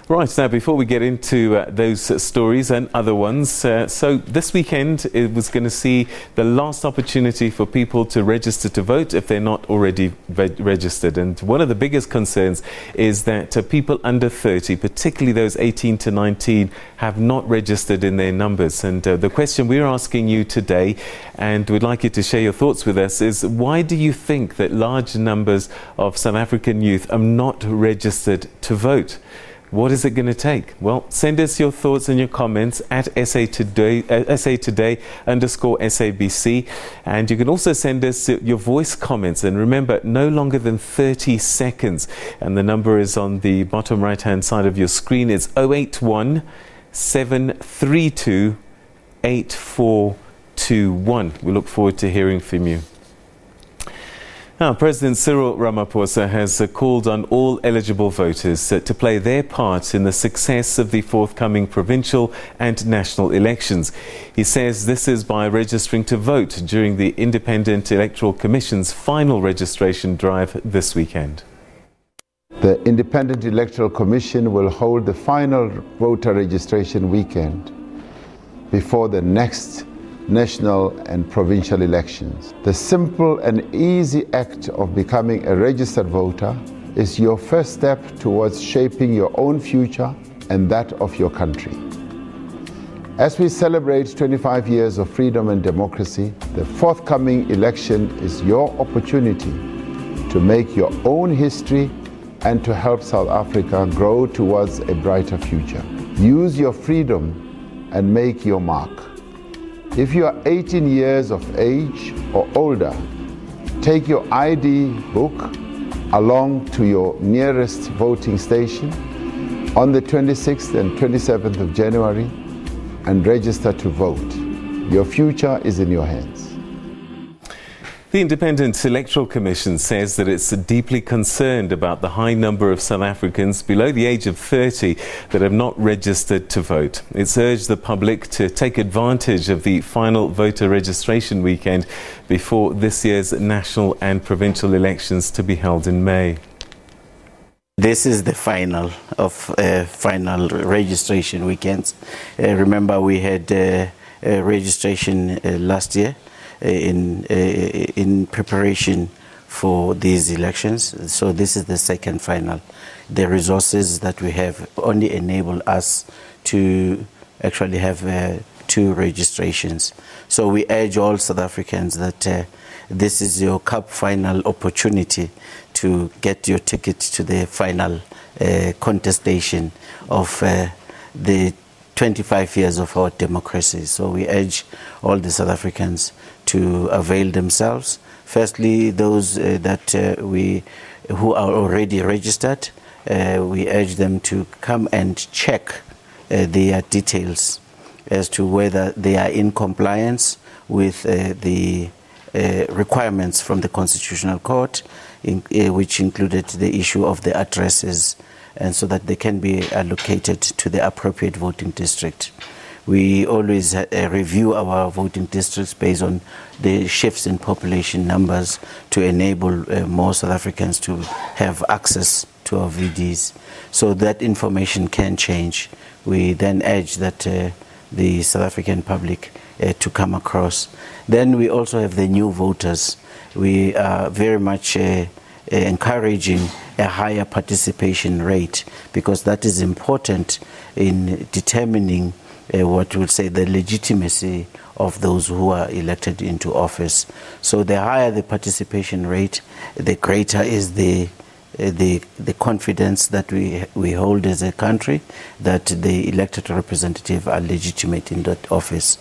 Right, now before we get into those stories and other ones, so this weekend it was going to see the last opportunity for people to register to vote if they're not already registered. And one of the biggest concerns is that people under 30, particularly those 18 to 19, have not registered in their numbers. And the question we're asking you today, and we'd like you to share your thoughts with us, is why do you think that large numbers of South African youth are not registered to vote? What is it going to take? Well, send us your thoughts and your comments at SA Today _SABC. And you can also send us your voice comments. And remember, no longer than 30 seconds. And the number is on the bottom right-hand side of your screen. It's 081 732 8421. We look forward to hearing from you. Now, President Cyril Ramaphosa has called on all eligible voters to play their part in the success of the forthcoming provincial and national elections. He says this is by registering to vote during the Independent Electoral Commission's final registration drive this weekend. The Independent Electoral Commission will hold the final voter registration weekend before the next national and provincial elections. The simple and easy act of becoming a registered voter is your first step towards shaping your own future and that of your country. As we celebrate 25 years of freedom and democracy, the forthcoming election is your opportunity to make your own history and to help South Africa grow towards a brighter future. Use your freedom and make your mark. If you are 18 years of age or older, take your ID book along to your nearest voting station on the 26th and 27th of January and register to vote. Your future is in your hands. The Independent Electoral Commission says that it's deeply concerned about the high number of South Africans below the age of 30 that have not registered to vote. It's urged the public to take advantage of the final voter registration weekend before this year's national and provincial elections to be held in May. This is the final registration weekends. Remember, we had registration last year in preparation for these elections. So this is the second final. The resources that we have only enable us to actually have 2 registrations. So we urge all South Africans that this is your cup final opportunity to get your ticket to the final contestation of the 25 years of our democracy. So we urge all the South Africans to avail themselves. Firstly, those who are already registered, we urge them to come and check their details as to whether they are in compliance with the requirements from the Constitutional Court, which included the issue of the addresses, and so that they can be allocated to the appropriate voting district. We always review our voting districts based on the shifts in population numbers to enable more South Africans to have access to our VDs. So that information can change. We then urge that the South African public to come across. Then we also have the new voters. We are very much encouraging a higher participation rate, because that is important in determining what we'll say the legitimacy of those who are elected into office. So the higher the participation rate, the greater is the confidence that we hold as a country that the elected representatives are legitimate in that office.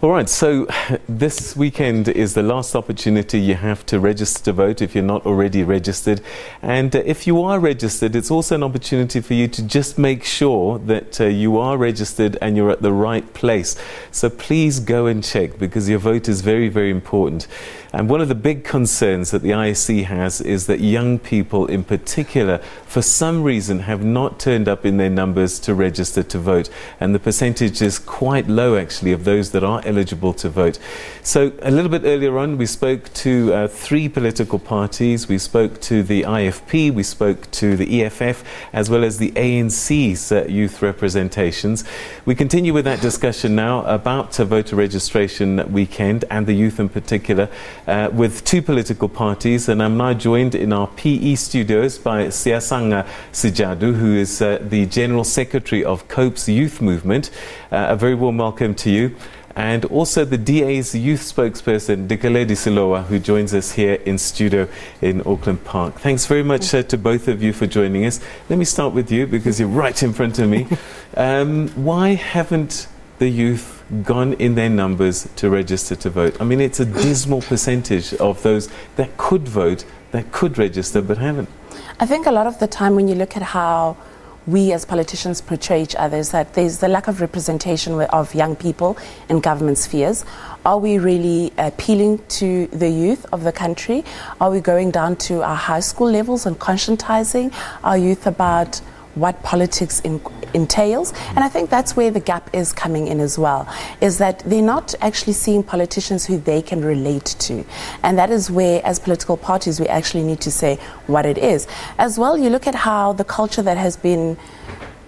All right, so this weekend is the last opportunity you have to register to vote if you're not already registered. And if you are registered, it's also an opportunity for you to just make sure that you are registered and you're at the right place. So please go and check, because your vote is very, very important. And one of the big concerns that the ISC has is that young people in particular, for some reason, have not turned up in their numbers to register to vote. And the percentage is quite low, actually, of those that are eligible to vote. So a little bit earlier on, we spoke to 3 political parties. We spoke to the IFP, we spoke to the EFF, as well as the ANC's youth representations. We continue with that discussion now about voter registration weekend and the youth in particular with 2 political parties, and I'm now joined in our PE studios by Siyasanga Sijadu, who is the General Secretary of COPE's Youth Movement. A very warm welcome to you. And also the DA's youth spokesperson, Dikeledi, Selowa, who joins us here in studio in Auckland Park. Thanks very much to both of you for joining us. Let me start with you because you're right in front of me. Why haven't the youth gone in their numbers to register to vote? I mean, it's a dismal percentage of those that could vote, that could register, but haven't. I think a lot of the time when you look at how we as politicians portray each other is that there's the lack of representation of young people in government spheres. Are we really appealing to the youth of the country? Are we going down to our high school levels and conscientizing our youth about what politics entails? And I think that's where the gap is coming in as well, is that they're not actually seeing politicians who they can relate to. And that is where, as political parties, we actually need to say what it is. As well, you look at how the culture that has been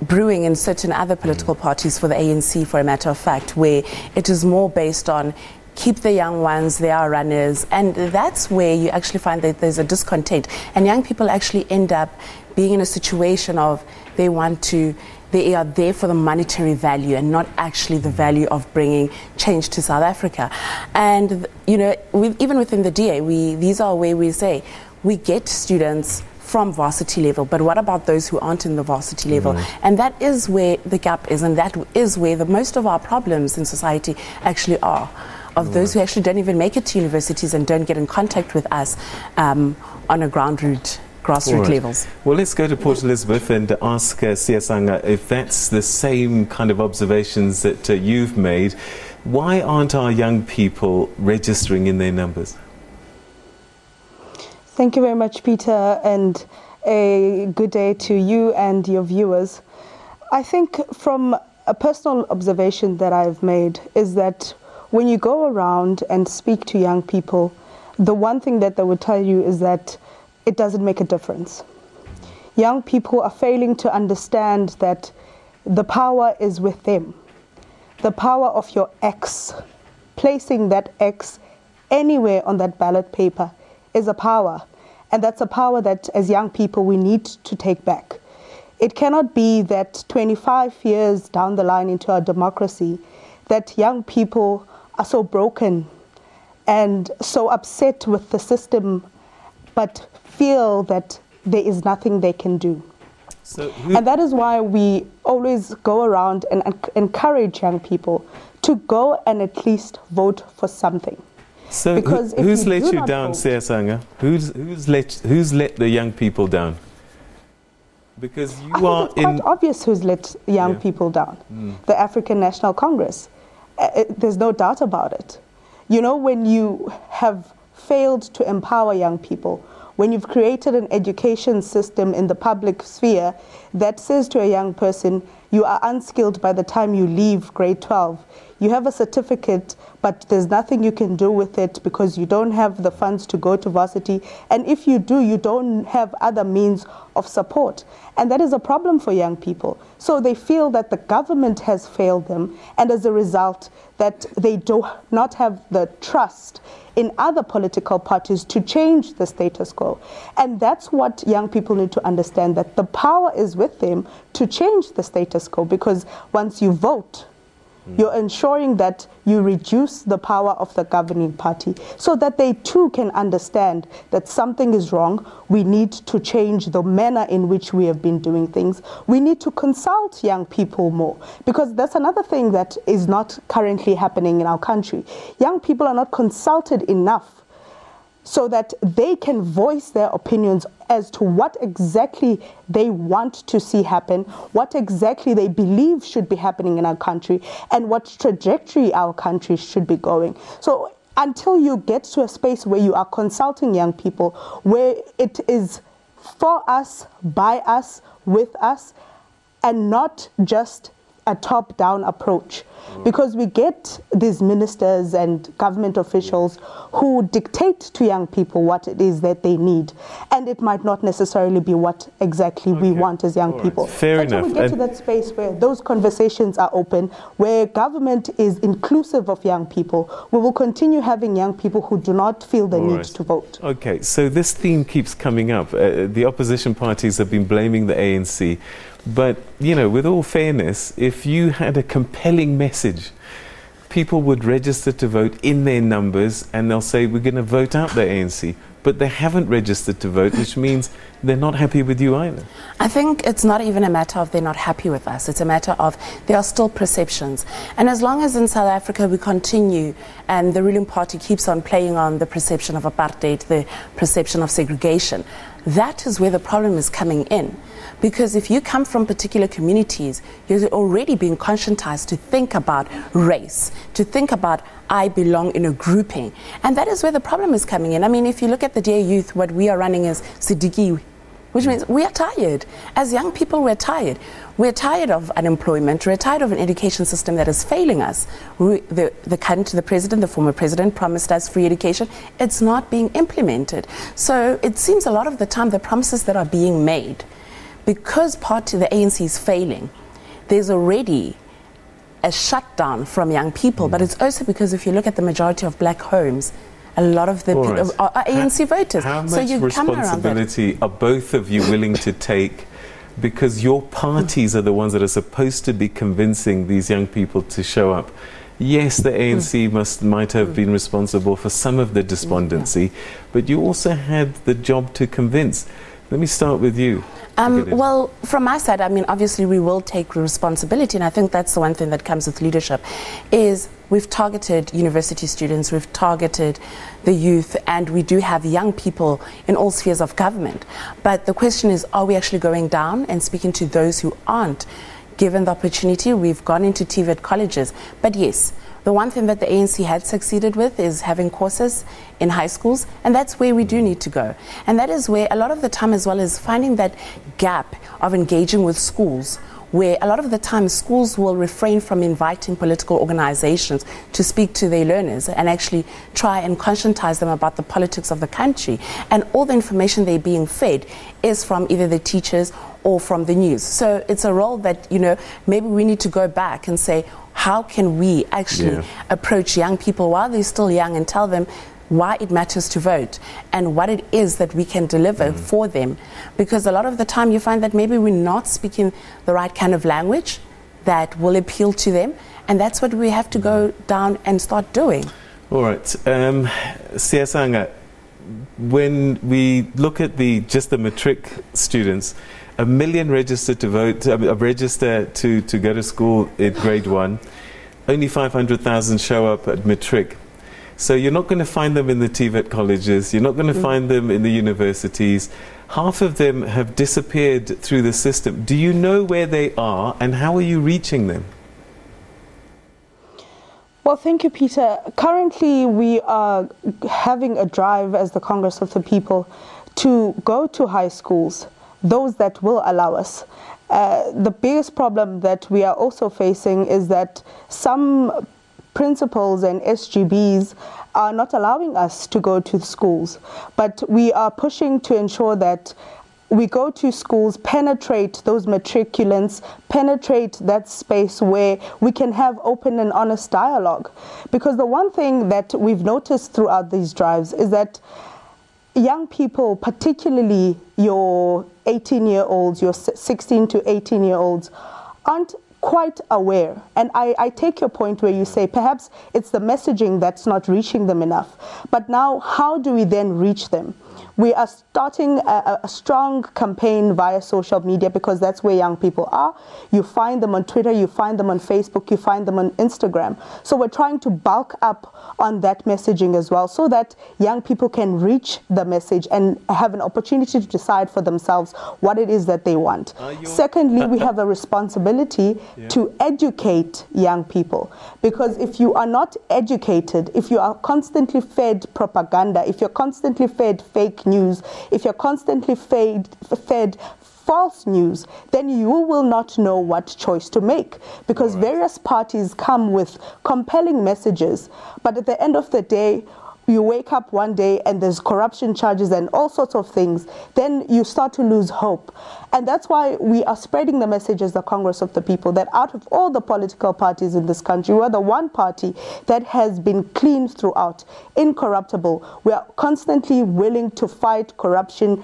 brewing in certain other political parties, for the ANC, for a matter of fact, where it is more based on keep the young ones, they are runners, and that's where you actually find that there's a discontent. And young people actually end up being in a situation of they are there for the monetary value and not actually the value of bringing change to South Africa. And, you know, even within the DA, these are where we say we get students from varsity level, but what about those who aren't in the varsity level? And that is where the gap is, and that is where most of our problems in society actually are, of those who actually don't even make it to universities and don't get in contact with us on a grassroots levels. Well, let's go to Port Elizabeth and ask Siyasanga if that's the same kind of observations that you've made. Why aren't our young people registering in their numbers? Thank you very much, Peter, and a good day to you and your viewers. I think from a personal observation that I've made is that when you go around and speak to young people, the one thing that they would tell you is that it doesn't make a difference. Young people are failing to understand that the power is with them. The power of your X, placing that X anywhere on that ballot paper is a power. And that's a power that as young people we need to take back. It cannot be that 25 years down the line into our democracy that young people are so broken and so upset with the system but feel that there is nothing they can do. And that is why we always go around and encourage young people to go and at least vote for something. So because who's let you down, Siyasanga? Who's let the young people down? Because you are it's quite obvious who's let young people down. The African National Congress. There's no doubt about it. You know, when you have failed to empower young people, when you've created an education system in the public sphere that says to a young person, you are unskilled by the time you leave grade 12. You have a certificate, but there's nothing you can do with it because you don't have the funds to go to varsity. And if you do, you don't have other means of support. And that is a problem for young people. So they feel that the government has failed them, and as a result, that they do not have the trust in other political parties to change the status quo. And that's what young people need to understand, that the power is with them to change the status quo, because once you vote, you're ensuring that you reduce the power of the governing party so that they too can understand that something is wrong. We need to change the manner in which we have been doing things. We need to consult young people more, because that's another thing that is not currently happening in our country. Young people are not consulted enough so that they can voice their opinions as to what exactly they want to see happen, what exactly they believe should be happening in our country, and what trajectory our country should be going. So until you get to a space where you are consulting young people, where it is for us, by us, with us, and not just a top-down approach. Because we get these ministers and government officials who dictate to young people what it is that they need, and it might not necessarily be what exactly we want as young people. Fair enough. Until we get to that space where those conversations are open, where government is inclusive of young people, we will continue having young people who do not feel the need to vote. Okay, so this theme keeps coming up. The opposition parties have been blaming the ANC. But, you know, with all fairness, if you had a compelling message, people would register to vote in their numbers and they'll say, we're going to vote out the ANC. But they haven't registered to vote, which means they're not happy with you either. I think it's not even a matter of they're not happy with us. It's a matter of there are still perceptions. And as long as in South Africa we continue and the ruling party keeps on playing on the perception of apartheid, the perception of segregation, that is where the problem is coming in. Because if you come from particular communities, you're already being conscientized to think about race, to think about I belong in a grouping. And that is where the problem is coming in. I mean, if you look at the Dear Youth, what we are running is Sidikiwe, which means we are tired. As young people, we're tired. We're tired of unemployment. We're tired of an education system that is failing us. The president, the former president, promised us free education. It's not being implemented. So it seems a lot of the time the promises that are being made, because the ANC is failing, there's already a shutdown from young people. But it's also because if you look at the majority of black homes, a lot of the are ANC voters. How much responsibility are both of you willing to take? Because your parties are the ones that are supposed to be convincing these young people to show up. Yes, the ANC might have been responsible for some of the despondency, but you also had the job to convince. Let me start with you. Well, from my side, I mean, obviously we will take responsibility, and I think that's the one thing that comes with leadership, is we've targeted university students, we've targeted the youth, and we do have young people in all spheres of government. But the question is, are we actually going down and speaking to those who aren't given the opportunity? We've gone into TVET colleges. But yes, the one thing that the ANC had succeeded with is having courses in high schools, and that's where we do need to go. And that is where a lot of the time as well is finding that gap of engaging with schools, where a lot of the time schools will refrain from inviting political organizations to speak to their learners and actually try and conscientize them about the politics of the country. And all the information they're being fed is from either the teachers or from the news. So it's a role that, you know, maybe we need to go back and say, how can we actually approach young people while they're still young and tell them why it matters to vote and what it is that we can deliver for them? Because a lot of the time you find that maybe we're not speaking the right kind of language that will appeal to them, and that's what we have to go down and start doing. All right. Siyasanga, when we look at just the matric students, 1 million registered to vote, register to go to school in grade 1. Only 500,000 show up at matric. So you're not going to find them in the TVET colleges. You're not going to find them in the universities. Half of them have disappeared through the system. Do you know where they are, and how are you reaching them? Well, thank you, Peter. Currently, we are having a drive as the Congress of the People to go to high schools, those that will allow us. The biggest problem that we are also facing is that some principals and SGBs are not allowing us to go to schools. But we are pushing to ensure that we go to schools, penetrate those matriculants, penetrate that space where we can have open and honest dialogue. Because the one thing that we've noticed throughout these drives is that young people, particularly your 18-year-olds, your 16 to 18-year-olds, aren't quite aware. And I take your point where you say perhaps it's the messaging that's not reaching them enough. But now, how do we then reach them? We are starting a strong campaign via social media because that's where young people are. You find them on Twitter, you find them on Facebook, you find them on Instagram. So we're trying to bulk up on that messaging as well so that young people can reach the message and have an opportunity to decide for themselves what it is that they want. Secondly, we have a responsibility to educate young people, because if you are not educated, if you are constantly fed propaganda, if you're constantly fed fake news, if you're constantly fed false news, then you will not know what choice to make, because various parties come with compelling messages, but at the end of the day, you wake up one day and there's corruption charges and all sorts of things, then you start to lose hope. And that's why we are spreading the message as the Congress of the People, that out of all the political parties in this country, we're the one party that has been clean throughout, incorruptible. We are constantly willing to fight corruption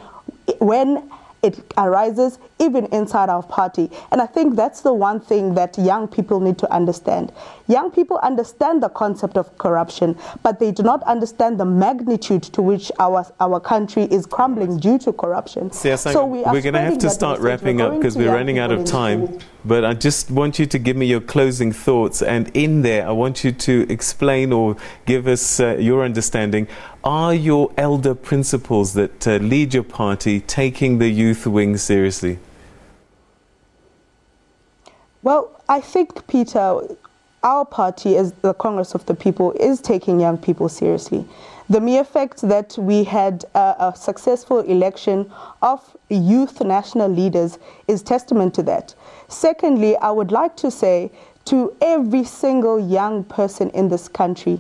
when it arises, even inside our party. And I think that's the one thing that young people need to understand. Young people understand the concept of corruption, but they do not understand the magnitude to which our country is crumbling due to corruption. Siyasanga, so we're going to have to start wrapping up because we're running out of time. But I just want you to give me your closing thoughts, and in there I want you to explain or give us your understanding. Are your elder principles that lead your party taking the youth wing seriously? Well, I think, Peter, our party, as the Congress of the People, is taking young people seriously. The mere fact that we had a successful election of youth national leaders is testament to that. Secondly, I would like to say to every single young person in this country,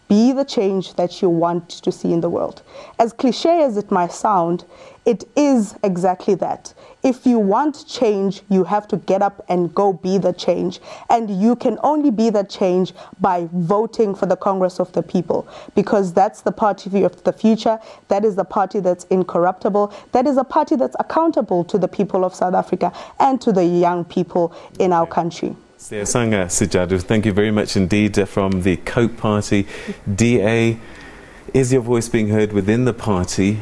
be the change that you want to see in the world. As cliche as it might sound, it is exactly that. If you want change, you have to get up and go be the change. And you can only be the change by voting for the Congress of the People, because that's the party of the future. That is the party that's incorruptible. That is a party that's accountable to the people of South Africa and to the young people in our country. Siyasanga Sijadu, thank you very much indeed from the Cope Party. DA, is your voice being heard within the party?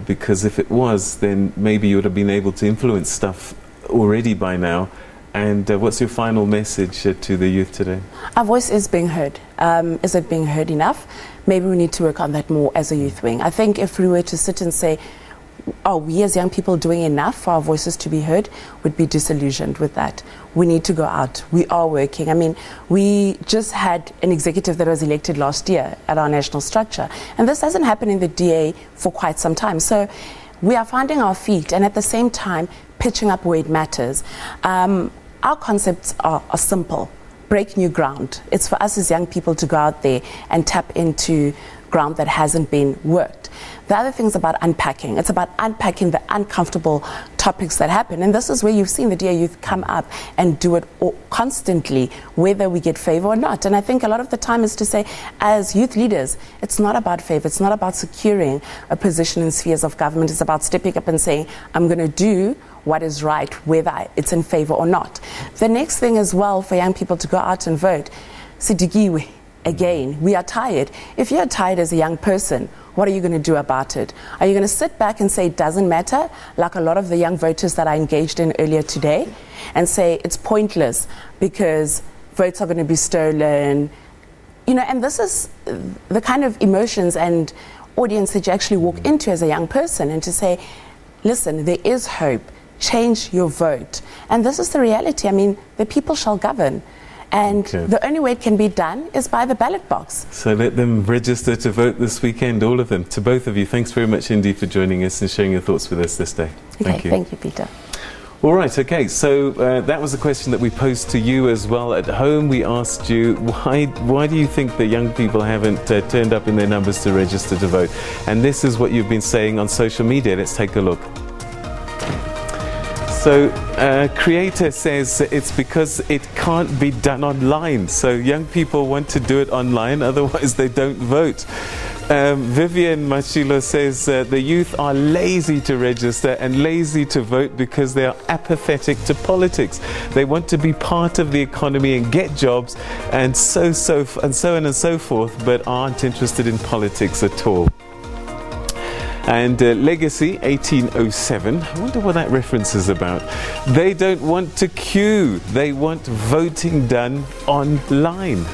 Because if it was, then maybe you would have been able to influence stuff already by now. And what's your final message to the youth today? Our voice is being heard. Is it being heard enough? Maybe we need to work on that more as a youth wing. I think if we were to sit and say, are we as young people doing enough for our voices to be heard, would be disillusioned with that. We need to go out. We are working. I mean, we just had an executive that was elected last year at our national structure, and this hasn't happened in the DA for quite some time. So we are finding our feet and at the same time pitching up where it matters. Our concepts are simple. Break new ground. It's for us as young people to go out there and tap into ground that hasn't been worked. The other thing is about unpacking. It's about unpacking the uncomfortable topics that happen. And this is where you've seen the DA youth come up and do it constantly, whether we get favor or not. And I think a lot of the time is to say, as youth leaders, it's not about favor. It's not about securing a position in spheres of government. It's about stepping up and saying, I'm going to do what is right, whether it's in favor or not. The next thing as well for young people to go out and vote, Sidigiwe. Again, we are tired. If you're tired as a young person, what are you going to do about it? Are you going to sit back and say it doesn't matter, like a lot of the young voters that I engaged in earlier today, and say it's pointless because votes are going to be stolen? You know, and this is the kind of emotions and audience that you actually walk into as a young person, and to say, listen, there is hope. Change your vote. And this is the reality. I mean, the people shall govern. And the only way it can be done is by the ballot box. So let them register to vote this weekend, all of them. To both of you, thanks very much indeed for joining us and sharing your thoughts with us this day. Thank you. Thank you, Peter. All right, okay, so that was a question that we posed to you as well at home. We asked you, why do you think that young people haven't turned up in their numbers to register to vote? And this is what you've been saying on social media. Let's take a look. So, Creator says it's because it can't be done online. So young people want to do it online, otherwise they don't vote. Vivian Machilo says the youth are lazy to register and lazy to vote because they are apathetic to politics. They want to be part of the economy and get jobs and so on and so forth, but aren't interested in politics at all. And Legacy 1807, I wonder what that reference is about. They don't want to queue, they want voting done online.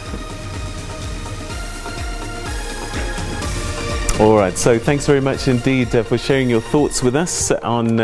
All right, so thanks very much indeed for sharing your thoughts with us on